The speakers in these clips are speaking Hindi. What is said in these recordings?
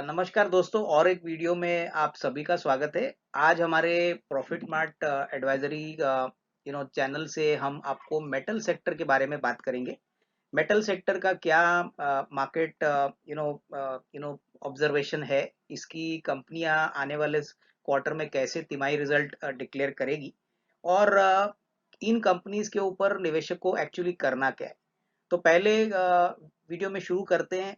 नमस्कार दोस्तों, और एक वीडियो में आप सभी का स्वागत है। आज हमारे प्रॉफिट मार्ट एडवाइजरी चैनल से हम आपको मेटल सेक्टर के बारे में बात करेंगे। मेटल सेक्टर का क्या मार्केट ऑब्जर्वेशन है, इसकी कंपनियां आने वाले क्वार्टर में कैसे तिमाही रिजल्ट डिक्लेयर करेगी, और इन कंपनीज के ऊपर निवेशक को एक्चुअली करना क्या है। तो पहले वीडियो में शुरू करते हैं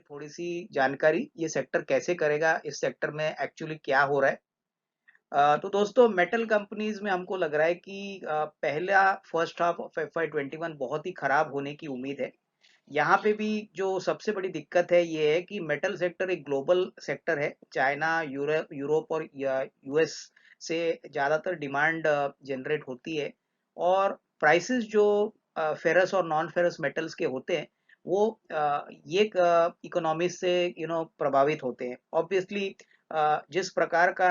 थोड़ी सी जानकारी, ये सेक्टर कैसे करेगा, इस सेक्टर में एक्चुअली क्या हो रहा है। तो दोस्तों, मेटल कंपनीज में हमको लग रहा है कि पहला फर्स्ट हाफ ऑफ FY21 बहुत ही खराब होने की उम्मीद है। यहाँ पे भी जो सबसे बड़ी दिक्कत है ये है कि मेटल सेक्टर एक ग्लोबल सेक्टर है। चाइना, यूरोप और US से ज़्यादातर डिमांड जनरेट होती है, और प्राइसेस जो फेरस और नॉन फेरस मेटल्स के होते हैं वो ये इकोनॉमी से प्रभावित होते हैं। ऑब्वियसली जिस प्रकार का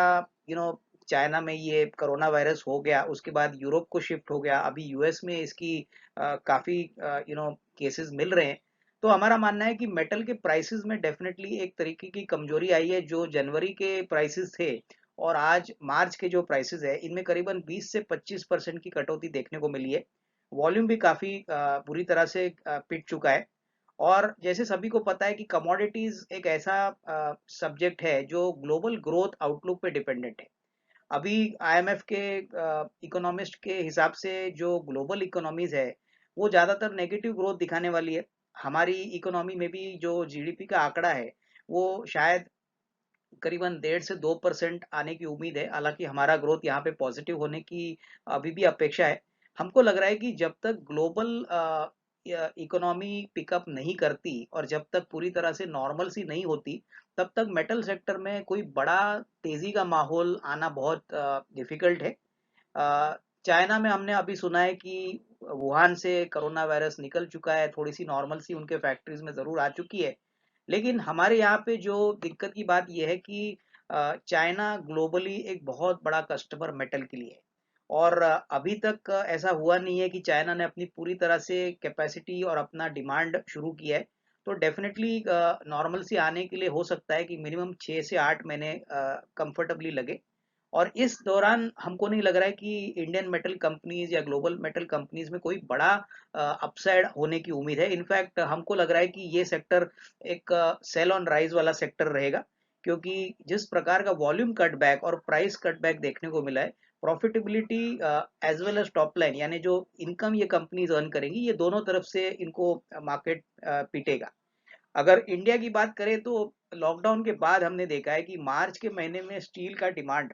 यू नो चाइना में ये कोरोना वायरस हो गया, उसके बाद यूरोप को शिफ्ट हो गया, अभी US में इसकी काफ़ी केसेस मिल रहे हैं। तो हमारा मानना है कि मेटल के प्राइसेस में डेफिनेटली एक तरीके की कमजोरी आई है। जो जनवरी के प्राइसेस थे और आज मार्च के जो प्राइसेस है, इनमें करीबन 20 से 25% की कटौती देखने को मिली है। वॉल्यूम भी काफी बुरी तरह से पिट चुका है। और जैसे सभी को पता है कि कमोडिटीज एक ऐसा सब्जेक्ट है जो ग्लोबल ग्रोथ आउटलुक पे डिपेंडेंट है। अभी IMF के इकोनॉमिस्ट के हिसाब से जो ग्लोबल इकोनॉमीज है वो ज्यादातर नेगेटिव ग्रोथ दिखाने वाली है। हमारी इकोनॉमी में भी जो GDP का आंकड़ा है वो शायद करीबन 1.5 से 2% आने की उम्मीद है। हालांकि हमारा ग्रोथ यहाँ पे पॉजिटिव होने की अभी भी अपेक्षा है। हमको लग रहा है कि जब तक ग्लोबल इकोनॉमी पिकअप नहीं करती और जब तक पूरी तरह से नॉर्मल सी नहीं होती, तब तक मेटल सेक्टर में कोई बड़ा तेजी का माहौल आना बहुत डिफिकल्ट है। अ, चाइना में हमने अभी सुना है कि वुहान से कोरोना वायरस निकल चुका है, थोड़ी सी नॉर्मल सी उनके फैक्ट्रीज में जरूर आ चुकी है। लेकिन हमारे यहाँ पे जो दिक्कत की बात यह है कि चाइना ग्लोबली एक बहुत बड़ा कस्टमर मेटल के लिए है। और अभी तक ऐसा हुआ नहीं है कि चाइना ने अपनी पूरी तरह से कैपेसिटी और अपना डिमांड शुरू किया है। तो डेफिनेटली नॉर्मल सी आने के लिए हो सकता है कि मिनिमम 6 से 8 महीने कंफर्टेबली लगे। और इस दौरान हमको नहीं लग रहा है कि इंडियन मेटल कंपनीज या ग्लोबल मेटल कंपनीज में कोई बड़ा अपसाइड होने की उम्मीद है। इनफैक्ट हमको लग रहा है कि ये सेक्टर एक सेल ऑन राइज वाला सेक्टर रहेगा, क्योंकि जिस प्रकार का वॉल्यूम कटबैक और प्राइस कटबैक देखने को मिला है, profitability as well as top line यानी जो इनकम ये कंपनीज अर्न करेंगी, ये दोनों तरफ से इनको मार्केट पीटेगा। अगर इंडिया की बात करें तो लॉकडाउन के बाद हमने देखा है कि मार्च के महीने में स्टील का डिमांड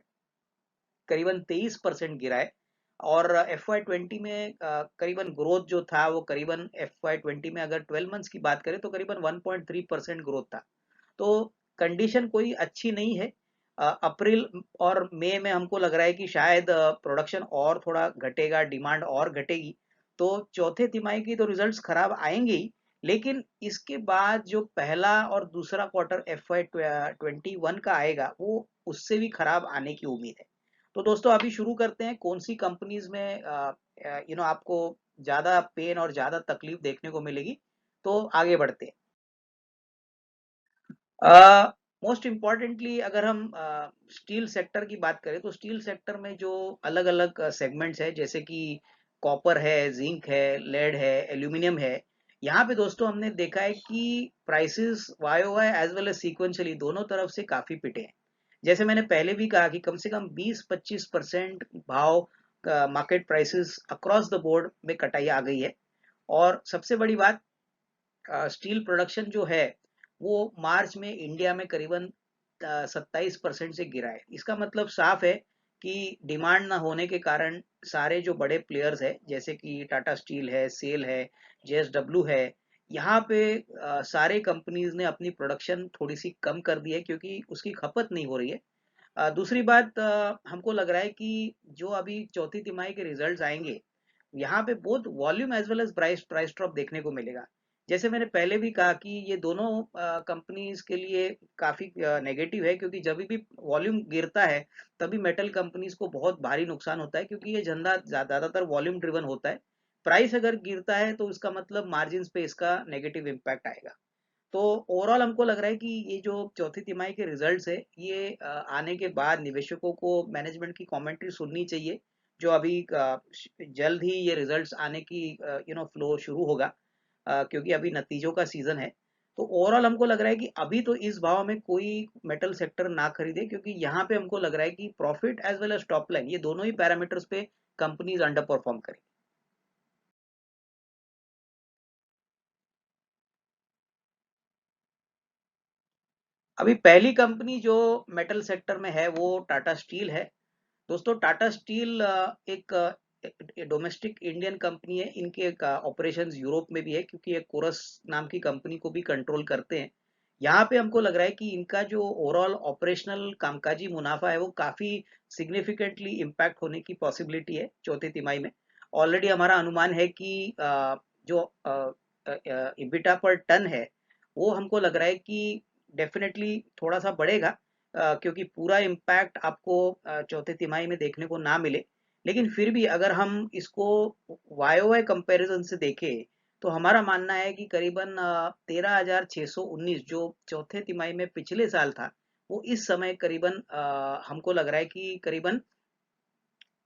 करीबन 23% गिरा है। और FY20 में करीबन ग्रोथ जो था वो करीबन FY20 में अगर 12 मंथ्स की बात करें तो करीबन 1.3% ग्रोथ था। तो कंडीशन कोई अच्छी नहीं है। अप्रैल और मई में हमको लग रहा है कि शायद प्रोडक्शन और थोड़ा घटेगा, डिमांड और घटेगी। तो चौथे तिमाही की तो रिजल्ट्स खराब आएंगे ही, लेकिन इसके बाद जो पहला और दूसरा क्वार्टर FY21 का आएगा वो उससे भी खराब आने की उम्मीद है। तो दोस्तों, अभी शुरू करते हैं कौन सी कंपनीज में आपको ज्यादा पेन और ज्यादा तकलीफ देखने को मिलेगी। तो आगे बढ़ते हैं। मोस्ट इम्पॉर्टेंटली अगर हम स्टील सेक्टर की बात करें तो स्टील सेक्टर में जो अलग अलग सेगमेंट्स है, जैसे कि कॉपर है, जिंक है, लेड है, एल्यूमिनियम है। यहाँ पे दोस्तों हमने देखा है कि prices YoY as well as sequentially दोनों तरफ से काफी पिटे हैं। जैसे मैंने पहले भी कहा कि कम से कम 20-25% भाव market prices across the board में कटाई आ गई है। और सबसे बड़ी बात, स्टील प्रोडक्शन जो है वो मार्च में इंडिया में करीबन 27% से गिरा है। इसका मतलब साफ है कि डिमांड ना होने के कारण सारे जो बड़े प्लेयर्स है, जैसे कि टाटा स्टील है, सेल है, JSW है, यहाँ पे सारे कंपनीज ने अपनी प्रोडक्शन थोड़ी सी कम कर दी है, क्योंकि उसकी खपत नहीं हो रही है। दूसरी बात, हमको लग रहा है कि जो अभी चौथी तिमाही के रिजल्ट्स आएंगे, यहाँ पे बहुत volume as well as price price drop देखने को मिलेगा। जैसे मैंने पहले भी कहा कि ये दोनों कंपनीज के लिए काफी नेगेटिव है, क्योंकि जब भी वॉल्यूम गिरता है तभी मेटल कंपनीज को बहुत भारी नुकसान होता है, क्योंकि ये धंधा ज्यादातर वॉल्यूम ड्रिवन होता है। प्राइस अगर गिरता है तो इसका मतलब मार्जिन पे इसका नेगेटिव इम्पैक्ट आएगा। तो ओवरऑल हमको लग रहा है कि ये जो चौथी तिमाही के रिजल्ट्स है ये आने के बाद निवेशकों को मैनेजमेंट की कमेंट्री सुननी चाहिए, जो अभी जल्द ही ये रिजल्ट्स आने की फ्लो शुरू होगा, क्योंकि अभी नतीजों का सीजन है। तो ओवरऑल हमको लग रहा है कि अभी तो इस भाव में कोई मेटल सेक्टर ना खरीदे, क्योंकि यहाँ पे हमको लग रहा है कि profit as well as top line, ये दोनों ही पैरामीटर्स पे कंपनीज अंडर परफॉर्म करें। अभी पहली कंपनी जो मेटल सेक्टर में है वो टाटा स्टील है। दोस्तों टाटा स्टील एक डोमेस्टिक इंडियन कंपनी है। इनके ऑपरेशंस यूरोप में भी है, क्योंकि ये कोरस नाम की कंपनी को भी कंट्रोल करते हैं। यहाँ पे हमको लग रहा है कि इनका जो ओवरऑल ऑपरेशनल कामकाजी मुनाफा है वो काफी सिग्निफिकेंटली इम्पैक्ट होने की पॉसिबिलिटी है चौथी तिमाही में। ऑलरेडी हमारा अनुमान है कि जो इबिटा पर टन है वो हमको लग रहा है कि डेफिनेटली थोड़ा सा बढ़ेगा, क्योंकि पूरा इम्पैक्ट आपको चौथे तिमाही में देखने को ना मिले। लेकिन फिर भी अगर हम इसको वाई ओ वाई कंपेरिजन से देखें तो हमारा मानना है कि करीबन 13,619 जो चौथे तिमाही में पिछले साल था, वो इस समय करीबन हमको लग रहा है कि करीबन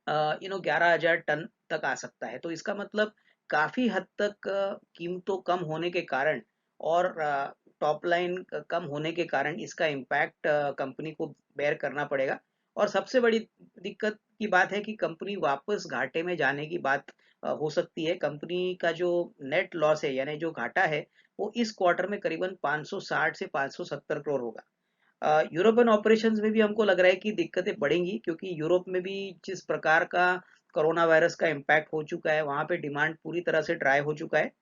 11,000 टन तक आ सकता है। तो इसका मतलब काफी हद तक कीमतों कम होने के कारण और टॉप लाइन कम होने के कारण इसका इम्पैक्ट कंपनी को बेयर करना पड़ेगा। और सबसे बड़ी दिक्कत की बात है कि कंपनी वापस घाटे में जाने की बात हो सकती है। कंपनी का जो नेट लॉस है यानी जो घाटा है वो इस क्वार्टर में करीबन 560 से 570 करोड़ होगा। यूरोपियन ऑपरेशंस में भी हमको लग रहा है कि दिक्कतें बढ़ेंगी, क्योंकि यूरोप में भी जिस प्रकार का कोरोना वायरस का इम्पैक्ट हो चुका है वहां पे डिमांड पूरी तरह से ड्राई हो चुका है।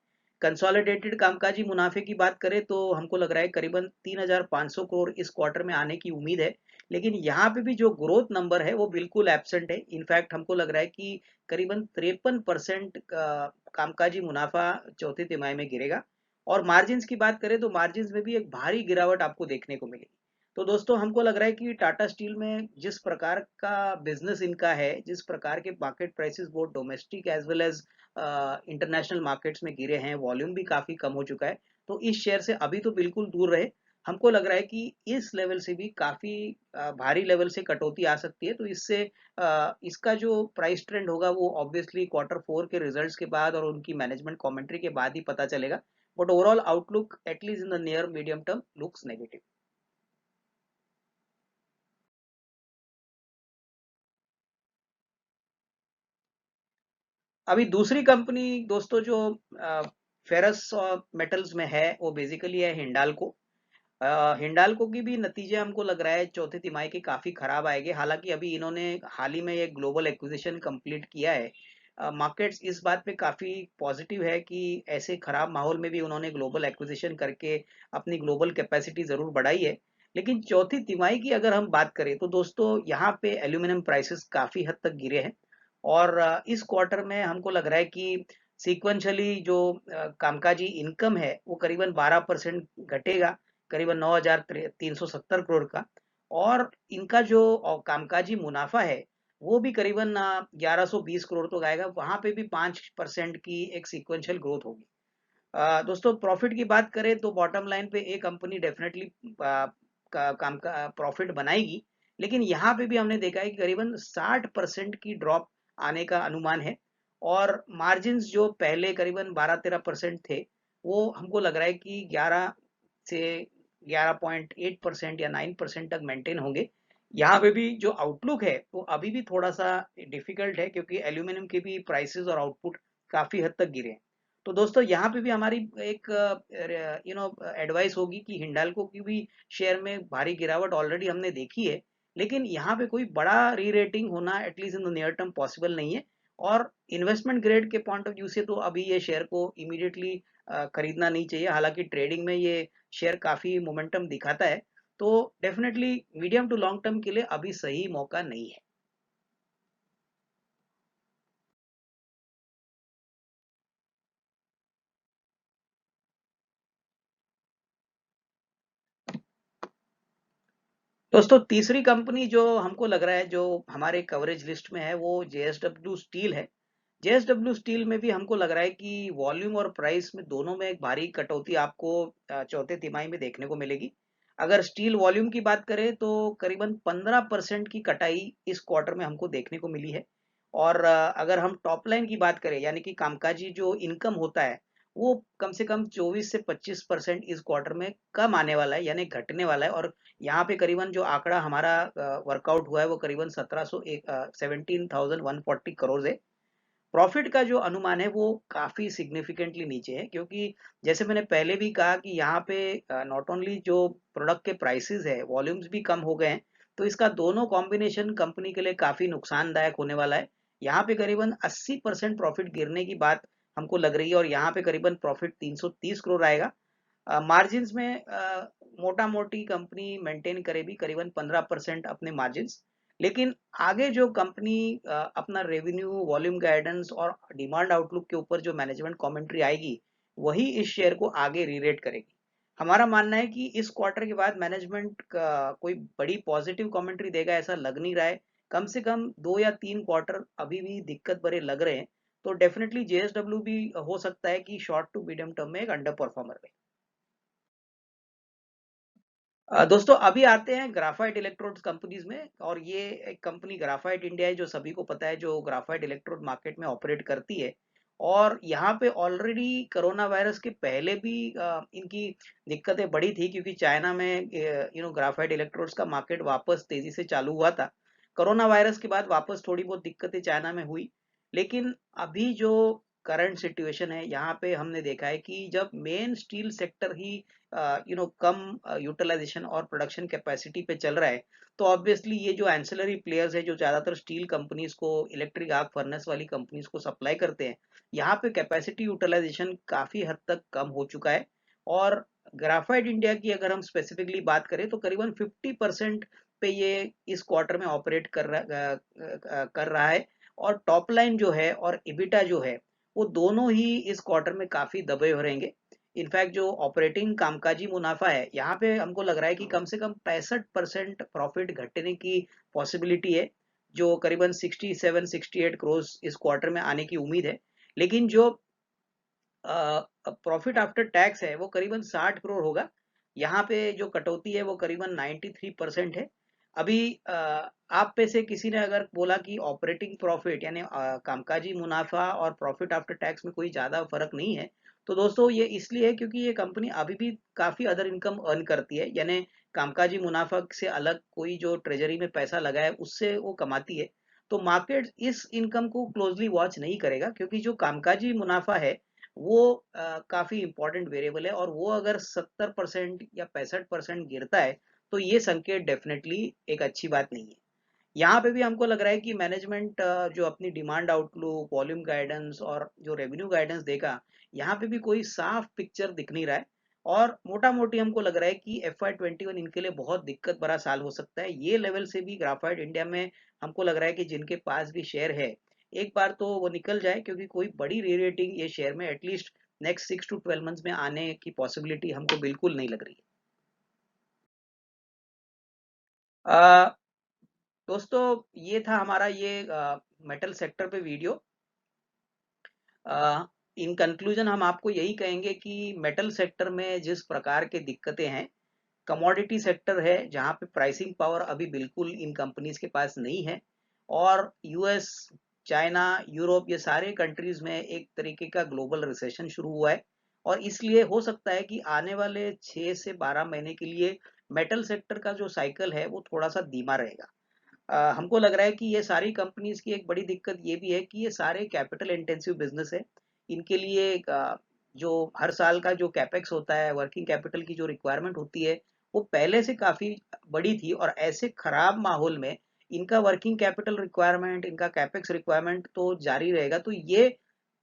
कंसोलिडेटेड कामकाजी मुनाफे की बात करें तो हमको लग रहा है करीबन 3,500 करोड़ इस क्वार्टर में आने की उम्मीद है। लेकिन यहाँ पे भी जो ग्रोथ नंबर है वो बिल्कुल एब्सेंट है। इनफैक्ट हमको लग रहा है कि करीबन 53% कामकाजी मुनाफा चौथी तिमाही में गिरेगा। और मार्जिन की बात करें तो मार्जिन में भी एक भारी गिरावट आपको देखने को मिलेगी। तो दोस्तों हमको लग रहा है कि टाटा स्टील में जिस प्रकार का बिजनेस इनका है, जिस प्रकार के market prices both domestic as well as international markets में गिरे हैं, वॉल्यूम भी काफी कम हो चुका है। तो इस शेयर से अभी तो बिल्कुल दूर रहे। हमको लग रहा है कि इस लेवल से भी काफी भारी लेवल से कटौती आ सकती है। तो इससे इसका जो प्राइस ट्रेंड होगा वो ऑब्वियसली क्वार्टर 4 के रिजल्ट्स के बाद और उनकी मैनेजमेंट कमेंट्री के बाद ही पता चलेगा। But overall outlook at least in the near medium term looks negative. अभी दूसरी कंपनी दोस्तों जो फेरस मेटल्स में है वो बेसिकली है हिंडाल्को। हिंडाल्को की भी नतीजे हमको लग रहा है चौथी तिमाही के काफी खराब आएंगे। हालांकि अभी इन्होंने हाल ही में एक ग्लोबल एक्विजिशन कंप्लीट किया है। मार्केट्स इस बात पे काफी पॉजिटिव है कि ऐसे खराब माहौल में भी उन्होंने ग्लोबल एक्विजिशन करके अपनी ग्लोबल कैपेसिटी जरूर बढ़ाई है। लेकिन चौथी तिमाही की अगर हम बात करें तो दोस्तों यहाँ पे एल्यूमिनियम प्राइसेस काफी हद तक गिरे हैं। और इस क्वार्टर में हमको लग रहा है कि सीक्वेंशियली जो कामकाजी इनकम है वो करीबन 12% घटेगा, करीबन 9,370 करोड़ का। और इनका जो कामकाजी मुनाफा है वो भी करीबन 1,120 करोड़ तो आएगा। वहां पे भी 5% की एक सीक्वेंशियल ग्रोथ होगी। दोस्तों प्रॉफिट की बात करें तो बॉटम लाइन पे एक कंपनी डेफिनेटली काम का प्रॉफिट बनाएगी। लेकिन यहाँ पे भी हमने देखा है कि करीबन 60% की ड्रॉप आने का अनुमान है। और मार्जिन्स जो पहले करीबन 12-13% थे वो हमको लग रहा है कि 11 से 11.8% या 9% तक मेंटेन होंगे। यहाँ पे भी जो आउटलुक है वो अभी भी थोड़ा सा डिफिकल्ट है, क्योंकि एल्यूमिनियम के भी प्राइसेस और आउटपुट काफी हद तक गिरे हैं। तो दोस्तों यहाँ पे भी हमारी एक एडवाइस होगी कि हिंडाल्को की भी शेयर में भारी गिरावट ऑलरेडी हमने देखी है। लेकिन यहाँ पे कोई बड़ा री रेटिंग होना at least in the near term possible नहीं है। और इन्वेस्टमेंट ग्रेड के पॉइंट ऑफ व्यू से तो अभी ये शेयर को इमीडिएटली खरीदना नहीं चाहिए। हालांकि ट्रेडिंग में ये शेयर काफी मोमेंटम दिखाता है। तो definitely medium to long term के लिए अभी सही मौका नहीं है। दोस्तों तीसरी कंपनी जो हमको लग रहा है जो हमारे कवरेज लिस्ट में है वो जेएसडब्ल्यू स्टील है। जेएसडब्ल्यू स्टील में भी हमको लग रहा है कि वॉल्यूम और प्राइस में दोनों में एक भारी कटौती आपको चौथे तिमाही में देखने को मिलेगी। अगर स्टील वॉल्यूम की बात करें तो करीबन 15% की कटाई इस क्वार्टर में हमको देखने को मिली है। और अगर हम टॉप लाइन की बात करें यानी कि कामकाजी जो इनकम होता है वो कम से कम 24 से 25% इस क्वार्टर में कम आने वाला है यानी घटने वाला है। और यहाँ पे करीबन जो आंकड़ा हमारा वर्कआउट हुआ है वो करीबन 17,140 करोड़ है। प्रॉफिट का जो अनुमान है वो काफी सिग्निफिकेंटली नीचे है, क्योंकि जैसे मैंने पहले भी कहा कि यहाँ पे नॉट ओनली जो प्रोडक्ट के प्राइसेस है वॉल्यूम्स भी कम हो गए हैं, तो इसका दोनों कॉम्बिनेशन कंपनी के लिए काफी नुकसानदायक होने वाला है। यहाँ पे करीबन 80% प्रॉफिट गिरने की बात हमको लग रही है और यहाँ पे करीबन प्रॉफिट 330 करोड़ आएगा। मार्जिन्स में मोटा मोटी कंपनी मेंटेन करे भी करीबन 15% अपने मार्जिन्स। लेकिन आगे जो कंपनी अपना रेवेन्यू वॉल्यूम गाइडेंस और डिमांड आउटलुक के ऊपर जो मैनेजमेंट कमेंट्री आएगी वही इस शेयर को आगे रीरेट करेगी। हमारा मानना है कि इस क्वार्टर के बाद मैनेजमेंट का कोई बड़ी पॉजिटिव कमेंट्री देगा ऐसा लग नहीं रहा है। कम से कम 2 या 3 क्वार्टर अभी भी दिक्कत भरे लग रहे हैं। तो डेफिनेटली जेएसडब्ल्यू भी हो सकता है कि शॉर्ट टू मीडियम टर्म में एक अंडर परफॉर्मर रहे। दोस्तों अभी आते हैं ग्राफाइट इलेक्ट्रोड्स कंपनीज में। और ये एक कंपनी ग्राफाइट इंडिया है जो सभी को पता है, जो ग्राफाइट इलेक्ट्रोड मार्केट में ऑपरेट करती है। और यहाँ पे ऑलरेडी कोरोना वायरस के पहले भी इनकी दिक्कतें बढ़ी थी, क्योंकि चाइना में ग्राफाइट इलेक्ट्रोड्स का मार्केट वापस तेजी से चालू हुआ था। कोरोना वायरस के बाद वापस थोड़ी बहुत दिक्कतें चाइना में हुई। लेकिन अभी जो करंट सिचुएशन है यहाँ पे हमने देखा है कि जब मेन स्टील सेक्टर ही कम यूटिलाइजेशन और प्रोडक्शन कैपेसिटी पे चल रहा है, तो ऑब्वियसली ये जो एंसिलरी प्लेयर्स है जो ज्यादातर स्टील कंपनीज को इलेक्ट्रिक आर्क फर्नेस वाली कंपनीज को सप्लाई करते हैं, यहाँ पे कैपेसिटी यूटिलाइजेशन काफी हद तक कम हो चुका है। और ग्राफाइट इंडिया की अगर हम स्पेसिफिकली बात करें तो करीबन 50% पे ये इस क्वार्टर में ऑपरेट कर रहा है। और टॉप लाइन जो है और इबिटा जो है वो दोनों ही इस क्वार्टर में काफी दबे हो रहेंगे। इनफैक्ट जो ऑपरेटिंग कामकाजी मुनाफा है यहाँ पे हमको लग रहा है कि कम से कम 65% प्रॉफिट घटने की पॉसिबिलिटी है, जो करीबन 67-68 करोड़ इस क्वार्टर में आने की उम्मीद है। लेकिन जो प्रॉफिट आफ्टर टैक्स है वो करीबन 60 करोड़ होगा। यहाँ पे जो कटौती है वो करीबन 93% है। अभी आप पे से किसी ने अगर बोला कि ऑपरेटिंग प्रॉफिट यानी कामकाजी मुनाफा और प्रॉफिट आफ्टर टैक्स में कोई ज्यादा फर्क नहीं है, तो दोस्तों ये इसलिए है क्योंकि ये कंपनी अभी भी काफी अदर इनकम अर्न करती है, यानी कामकाजी मुनाफा से अलग कोई जो ट्रेजरी में पैसा लगा है उससे वो कमाती है। तो मार्केट इस इनकम को क्लोजली वॉच नहीं करेगा, क्योंकि जो कामकाजी मुनाफा है वो काफी इंपॉर्टेंट वेरिएबल है। और वो अगर 70% या 65% गिरता है तो ये संकेत डेफिनेटली एक अच्छी बात नहीं है। यहाँ पे भी हमको लग रहा है कि मैनेजमेंट जो अपनी डिमांड आउटलुक वॉल्यूम गाइडेंस और जो रेवेन्यू गाइडेंस देगा, यहाँ पे भी कोई साफ पिक्चर दिख नहीं रहा है। और मोटा मोटी हमको लग रहा है कि FY21 इनके लिए बहुत दिक्कत भरा साल हो सकता है। ये लेवल से भी ग्राफाइट इंडिया में हमको लग रहा है कि जिनके पास भी शेयर है एक बार तो वो निकल जाए, क्योंकि कोई बड़ी री रेटिंग ये शेयर में एटलीस्ट नेक्स्ट 6 to 12 मंथ्स में आने की पॉसिबिलिटी हमको बिल्कुल नहीं लग रही है। दोस्तों ये था हमारा ये मेटल सेक्टर पे वीडियो। इन कंक्लूजन हम आपको यही कहेंगे कि मेटल सेक्टर में जिस प्रकार के दिक्कतें हैं, कमोडिटी सेक्टर है जहां पे प्राइसिंग पावर अभी बिल्कुल इन कंपनीज के पास नहीं है। और यूएस चाइना यूरोप ये सारे कंट्रीज में एक तरीके का ग्लोबल रिसेशन शुरू हुआ है। और इसलिए हो सकता है कि आने वाले 6 से 12 महीने के लिए मेटल सेक्टर का जो साइकिल है वो थोड़ा सा धीमा रहेगा। हमको लग रहा है कि ये सारी कंपनीज की एक बड़ी दिक्कत ये भी है कि ये सारे कैपिटल इंटेंसिव बिजनेस है। इनके लिए जो हर साल का जो कैपेक्स होता है वर्किंग कैपिटल की जो रिक्वायरमेंट होती है वो पहले से काफी बड़ी थी। और ऐसे खराब माहौल में इनका वर्किंग कैपिटल रिक्वायरमेंट इनका कैपेक्स रिक्वायरमेंट तो जारी रहेगा। तो ये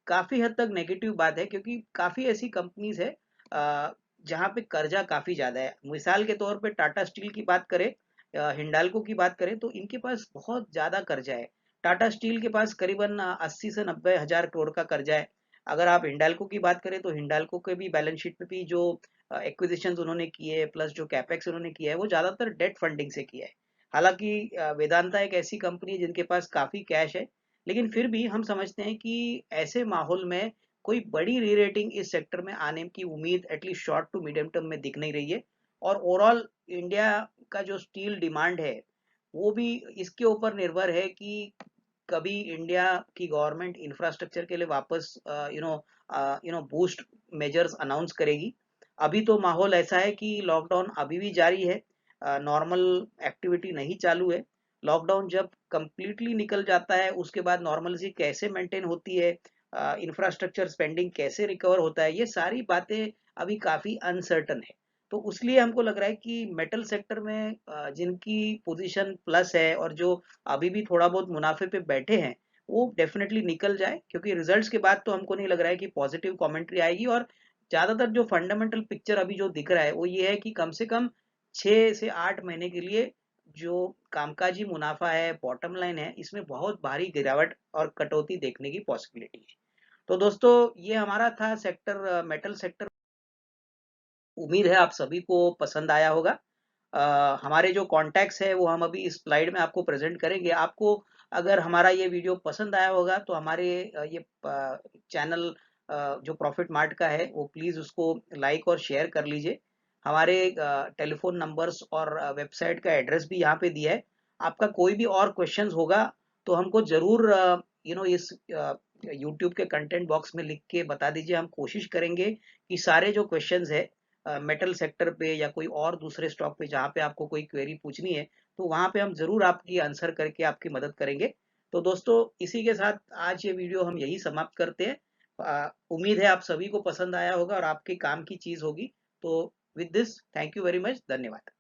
काफी हद तक नेगेटिव बात है, क्योंकि काफी ऐसी कंपनीज है जहाँ पे कर्जा काफी ज्यादा है। मिसाल के तौर पे टाटा स्टील की बात करें, हिंडाल्को की बात करें तो इनके पास बहुत ज्यादा कर्जा है। टाटा स्टील के पास करीबन 80 से 90 हजार करोड़ का कर्जा है। अगर आप हिंडाल्को की बात करें तो हिंडाल्को के भी बैलेंस शीट पे भी जो एक्विजिशन उन्होंने किए प्लस जो कैपेक्स उन्होंने किया है वो ज्यादातर डेट फंडिंग से किया है। हालांकि वेदांता एक ऐसी कंपनी है जिनके पास काफी कैश है, लेकिन फिर भी हम समझते हैं कि ऐसे माहौल में कोई बड़ी री-रेटिंग इस सेक्टर में आने की उम्मीद at least short to medium term में दिख नहीं रही है। और ओवरऑल इंडिया का जो स्टील डिमांड है, वो भी इसके ऊपर निर्भर है कि कभी इंडिया की गवर्नमेंट इंफ्रास्ट्रक्चर के लिए वापस बूस्ट मेजर्स अनाउंस करेगी। अभी तो माहौल ऐसा है कि लॉकडाउन अभी भी जारी है, नॉर्मल एक्टिविटी नहीं चालू है। लॉकडाउन जब कंप्लीटली निकल जाता है उसके बाद नॉर्मलसी कैसे मेंटेन होती है, इंफ्रास्ट्रक्चर स्पेंडिंग कैसे रिकवर होता है, ये सारी बातें अभी काफी अनसर्टन है। तो उसलिए हमको लग रहा है कि मेटल सेक्टर में जिनकी पोजीशन प्लस है और जो अभी भी थोड़ा बहुत मुनाफे पे बैठे हैं, वो डेफिनेटली निकल जाए, क्योंकि रिजल्ट्स के बाद तो हमको नहीं लग रहा है कि पॉजिटिव कमेंट्री आएगी। और ज्यादातर जो फंडामेंटल पिक्चर अभी जो दिख रहा है वो ये है कि कम से कम 6 से 8 महीने के लिए जो कामकाजी मुनाफा है, बॉटम लाइन है, इसमें बहुत भारी गिरावट और कटौती देखने की पॉसिबिलिटी है। तो दोस्तों, ये हमारा था सेक्टर, मेटल सेक्टर। उम्मीद है आप सभी को पसंद आया होगा। हमारे जो कॉन्टैक्ट्स है वो हम अभी इस स्लाइड में आपको प्रेजेंट करेंगे। आपको अगर हमारा ये वीडियो पसंद आया होगा तो हमारे ये चैनल जो प्रॉफिट मार्ट का है वो प्लीज़ उसको लाइक और शेयर कर लीजिए। हमारे टेलीफोन नंबर्स और वेबसाइट का एड्रेस भी यहाँ पे दिया है। आपका कोई भी और क्वेश्चंस होगा तो हमको ज़रूर इस यूट्यूब के कंटेंट बॉक्स में लिख के बता दीजिए। हम कोशिश करेंगे कि सारे जो क्वेश्चंस है मेटल सेक्टर पे या कोई और दूसरे स्टॉक पे जहाँ पे आपको कोई क्वेरी पूछनी है, तो वहाँ पे हम जरूर आपकी आंसर करके आपकी मदद करेंगे। तो दोस्तों, इसी के साथ आज ये वीडियो हम यही समाप्त करते हैं। उम्मीद है आप सभी को पसंद आया होगा और आपके काम की चीज होगी। तो with this, thank you very much, धन्यवाद।